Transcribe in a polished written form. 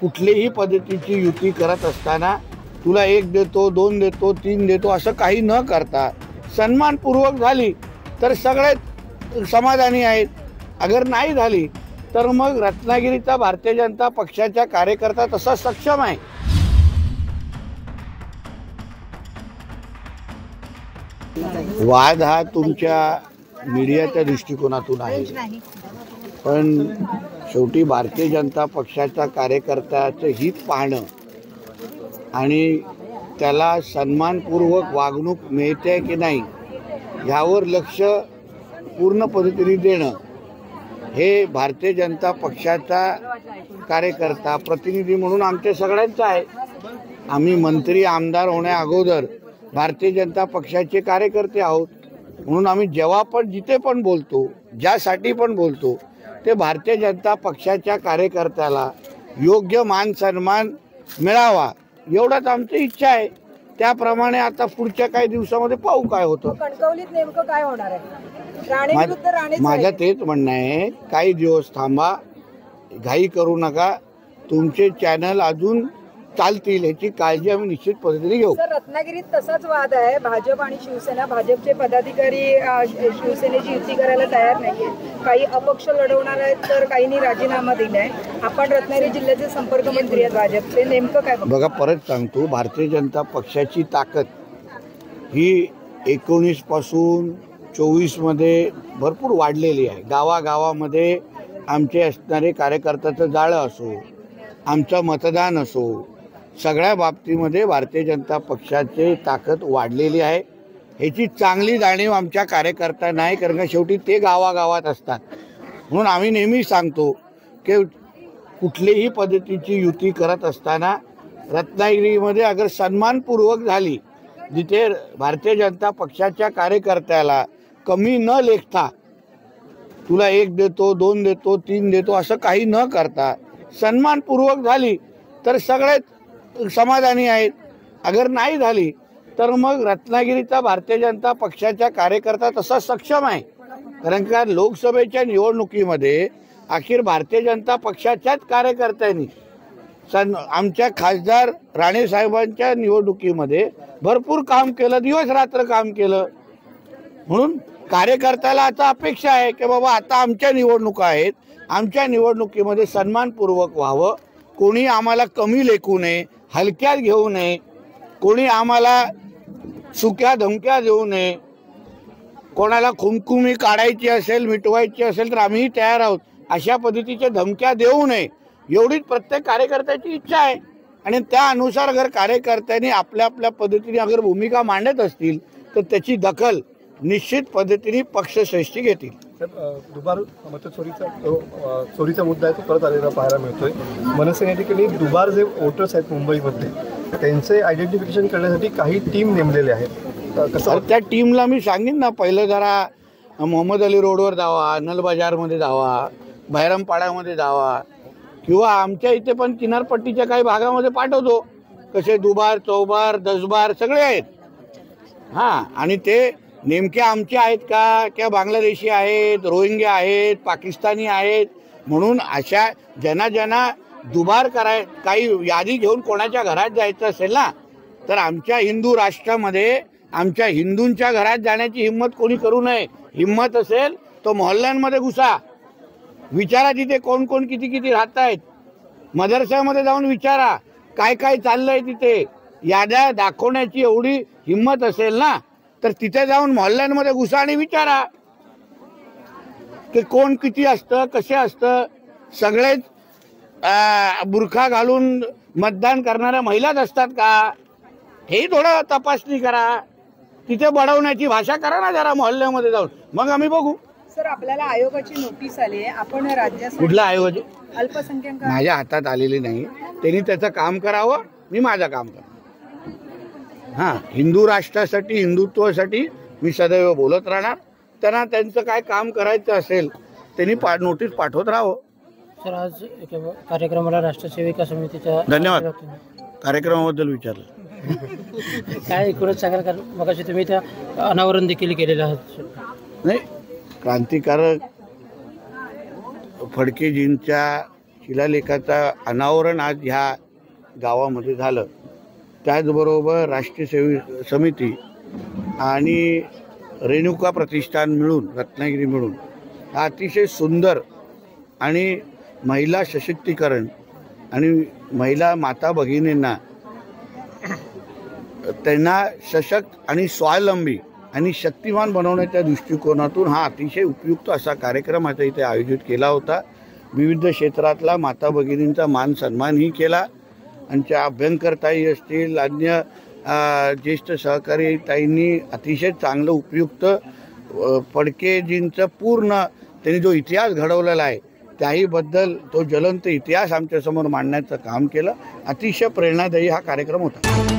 कुठलीही पद्धतीची युती करत असताना तुला 1 देतो, 2 देतो, 3 देतो असं काही न करता सन्मानपूर्वक झाली तर सगळे समाधानी आहेत. अगर नाही झाली तर मग रत्नागिरीचा भारतीय जनता पक्षाचा कार्यकर्ता तसा सक्षम आहे. वाद हा तुमच्या मीडियाच्या दृष्टिकोनातून आहे, पण शेवटी भारतीय जनता पक्षाच्या कार्यकर्त्याचं हित पाहणं आणि त्याला सन्मानपूर्वक वागणूक मिळते की नाही यावर लक्ष पूर्ण पद्धतीने देणं हे भारतीय जनता पक्षाचा कार्यकर्ता प्रतिनिधी म्हणून आमच्या सगळ्यांचं आहे. आम्ही मंत्री आमदार होण्या अगोदर भारतीय जनता पक्षाचे कार्यकर्ते आहोत, म्हणून आम्ही जेव्हा पण जिथे पण बोलतो, ज्यासाठी पण बोलतो ते भारतीय जनता पक्षाच्या कार्यकर्त्याला योग्य मान सन्मान मिळावा एवढाच आमची इच्छा आहे. त्याप्रमाणे आता पुढच्या काही दिवसामध्ये पाहू काय होतं. कणकवलीत नेमकं काय होणार आहे? माझं तेच म्हणणं आहे, काही दिवस थांबा, घाई करू नका, तुमचे चॅनल अजून चालतील याची काळजी आम्ही निश्चित पद्धतीने घेऊ. सर, रत्नागिरीत तसाच वाद आहे. भाजप आणि शिवसेना, भाजपचे पदाधिकारी शिवसेनेची युती करायला तयार नाहीये. काही अपक्ष लढवणार आहेत तर काहींनी राजीनामा दिलाय. आपण रत्नागिरी जिल्ह्याचे संपर्क मंत्री आहेत भाजपचे, नेमकं काय बघा? परत सांगतो, भारतीय जनता पक्षाची ताकद ही 19 पासून 24 मध्ये भरपूर वाढलेली आहे. गावागावामध्ये आमचे असणारे कार्यकर्त्याचं जाळं असो, आमचं मतदान असो, सगळ्या बाबतीमध्ये भारतीय जनता पक्षाची ताकद वाढलेली आहे. ह्याची चांगली जाणीव आमच्या कार्यकर्त्यांना आहे, कारण का शेवटी ते गावागावात असतात. म्हणून आम्ही नेहमी सांगतो की कुठलीही पद्धतीची युती करत असताना रत्नागिरीमध्ये अगर सन्मानपूर्वक झाली, जिथे भारतीय जनता पक्षाच्या कार्यकर्त्याला कमी न लेखता तुला 1 देतो, 2 देतो, 3 देतो असं काही न करता सन्मानपूर्वक झाली तर सगळे समाधानी आहेत. अगर नाही झाली तर मग रत्नागिरीचा भारतीय जनता पक्षाचा कार्यकर्ता तसा सक्षम आहे, कारण का लोकसभेच्या निवडणुकीमध्ये अखेर भारतीय जनता पक्षाच्याच कार्यकर्त्यांनी आमच्या खासदार राणेसाहेबांच्या निवडणुकीमध्ये भरपूर काम केलं, दिवस रात्र काम केलं. म्हणून कार्यकर्त्याला आता अपेक्षा आहे की बाबा आता आमच्या निवडणुका आहेत, आमच्या निवडणुकीमध्ये सन्मानपूर्वक व्हावं, कोणी आम्हाला कमी लेखू नये, हलक्यात घेऊ नये, कोणी आम्हाला सुक्या धमक्या देऊ नये. कोणाला खुमखुमी काढायची असेल, मिटवायची असेल तर आम्हीही तयार आहोत, अशा पद्धतीच्या धमक्या देऊ नये एवढीच प्रत्येक कार्यकर्त्याची इच्छा आहे. आणि त्या अनुसार अगर कार्यकर्त्यांनी आपल्या आपल्या पद्धतीने अगर भूमिका मांडत असतील तर त्याची दखल निश्चित पद्धतीने पक्षश्रेष्ठी घेतील. दुबार चोरीचा मुद्दा आहे, तो परत आलेला पाहायला मिळतोय. मनसे या ठिकाणी दुबार जे वोटर्स आहेत मुंबईमध्ये त्यांचे आयडेंटिफिकेशन करण्यासाठी काही टीम नेमलेले आहेत. कसं त्या टीमला मी सांगेन ना, पहिलं जरा मोहम्मद अली रोडवर जावा, नल बाजारमध्ये जावा, बहिरमपाड्यामध्ये जावा, किंवा आमच्या इथे पण किनारपट्टीच्या काही भागामध्ये पाठवतो. कसे दुबार, चौबार, 10 बार सगळे आहेत. हां, आणि ते नेमके आमचे आहेत का किंवा बांगलादेशी आहेत, रोहिंग्या आहेत, पाकिस्तानी आहेत. म्हणून अशा ज्यांना दुबार काही यादी घेऊन कोणाच्या घरात जायचं असेल ना, तर आमच्या हिंदू राष्ट्रामध्ये आमच्या हिंदूंच्या घरात जाण्याची हिंमत कोणी करू नये. हिंमत असेल तो मोहल्ल्यांमध्ये घुसा, विचारा तिथे कोण कोण किती किती राहत आहेत. मदरशामध्ये जाऊन विचारा काय काय चाललंय तिथे. याद्या दाखवण्याची एवढी हिंमत असेल ना, तर तिथे जाऊन मोहल्ल्यांमध्ये घुसा आणि विचारा की कोण किती असतं, कसे असतं. सगळेच बुरखा घालून मतदान करणाऱ्या महिलाच असतात का, हेही थोडं तपासणी करा. तिथे बडवण्याची भाषा करा ना जरा मोहल्ल्यामध्ये जाऊन, मग आम्ही बघू. सर, आपल्याला आयोगाची नोटीस आली आहे. आपण राज्यात कुठल्या आयोगाची? अल्पसंख्याक माझ्या हातात आलेली नाही. त्यांनी त्याचं काम करावं, मी माझं काम करतो. हां, हिंदू राष्ट्रासाठी, हिंदुत्वासाठी मी सदैव बोलत राहणार. त्यांना त्यांचं काय काम करायचं असेल त्यांनी नोटीस पाठवत राहावं. सर, आज कार्यक्रमाला राष्ट्रसेविका समितीच्या धन्यवाद. कार्यक्रमाबद्दल विचारलं काय एकूणच सांगाल, कारण मग तुम्ही त्या अनावरण देखील केलेलं आहात. नाही, क्रांतिकारक फडकेजींच्या शिलालेखाचा अनावरण आज ह्या गावामध्ये झालं. त्याचबरोबर राष्ट्रीय सेवी समिती आणि रेणुका प्रतिष्ठान मिळून, रत्नागिरी मिळून हा अतिशय सुंदर आणि महिला सशक्तीकरण आणि महिला माता भगिनींना त्यांना सशक्त आणि स्वावलंबी आणि शक्तिमान बनवण्याच्या दृष्टिकोनातून हा अतिशय उपयुक्त असा कार्यक्रम आता इथे आयोजित केला होता. विविध क्षेत्रातला माता भगिनींचा मान सन्मानही केला. आमच्या अभ्यंकरताई असतील, अन्य ज्येष्ठ सहकारी ताईंनी अतिशय चांगलं उपयुक्त फडकेजींचं पूर्ण त्यांनी जो इतिहास घडवलेला आहे त्याहीबद्दल तो ज्वलंत इतिहास आमच्यासमोर मांडण्याचं काम केलं. अतिशय प्रेरणादायी हा कार्यक्रम होता.